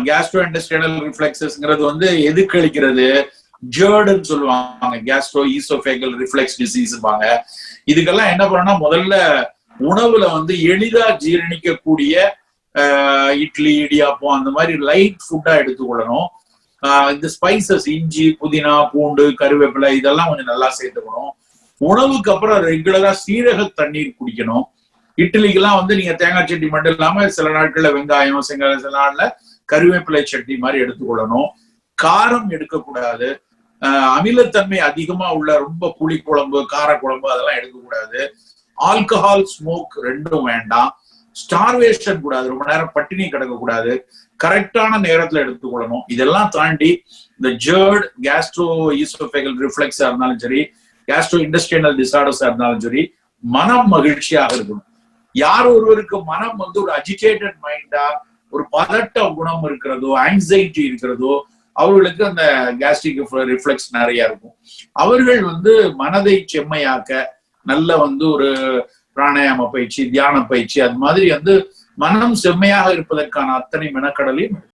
Castro intestinal ரிஃப்ளெக்ஸஸ்ங்கிறது வந்து எதுக்கு அளிக்கிறது, ஜேர்டுன்னு சொல்லுவாங்க, கேஸ்ட்ரோ ஈசோஃபேகல் ரிஃப்ளெக்ஸ் டிசீஸ்பாங்க. இதுக்கெல்லாம் என்ன பண்ணணும்னா முதல்ல உணவுல வந்து எளிதா ஜீரணிக்கக்கூடிய இட்லி இடியாப்பம் அந்த மாதிரி லைட் ஃபுட்டா எடுத்துக்கொள்ளணும். இந்த ஸ்பைசஸ் இஞ்சி புதினா பூண்டு கருவேப்பிலை இதெல்லாம் கொஞ்சம் நல்லா சேர்த்துக்கணும். உணவுக்கு அப்புறம் ரெகுலரா சீரக தண்ணீர் குடிக்கணும். இட்லிக்கெல்லாம் வந்து நீங்க தேங்காய் சட்னி மட்டும் இல்லாம சில நாட்கள்ல வெங்காயம் சில நாள்ல கருவேப்பிலை சட்னி மாதிரி எடுத்துக்கொள்ளணும். காரம் எடுக்கக்கூடாது. அமிலத்தன்மை அதிகமா உள்ள ரொம்ப புளி குழம்பு காரக்குழம்பு அதெல்லாம் எடுக்கக்கூடாது. ஆல்கஹால் ஸ்மோக் ரெண்டும் வேண்டாம். ஸ்டார்வேஷன் கூடாது, ரொம்ப நேரம் பட்டினி கிடக்கக்கூடாது. கரெக்டான நேரத்துல எடுத்துக்கொள்ளணும். இதெல்லாம் தாண்டி இந்த ஜேர்ட் கேஸ்ட்ரோ ஈசோஃபேகல் ரிஃப்ளெக்ஸா இருந்தாலும் சரி, கேஸ்ட்ரோ இன்டெஸ்டைனல் டிசார்டர்ஸா இருந்தாலும் சரி, மனம் மகிழ்ச்சியாக இருக்கணும். யார் ஒருவருக்கு மனம் வந்து ஒரு அஜிடேட்டட் மைண்டா ஒரு பதட்ட குணம் இருக்கிறதோ ஆங்ஸைட்டி இருக்கிறதோ அவர்களுக்கு அந்த கேஸ்ட்ரிக் ரிஃப்ளெக்ஸ் நிறைய இருக்கும். அவர்கள் வந்து மனதை செம்மையாக்க நல்ல வந்து ஒரு பிராணாயாம பயிற்சி தியான பயிற்சி அது மாதிரி வந்து மனம் செம்மையாக இருப்பதற்கான அத்தனை மெனக்கடலையும்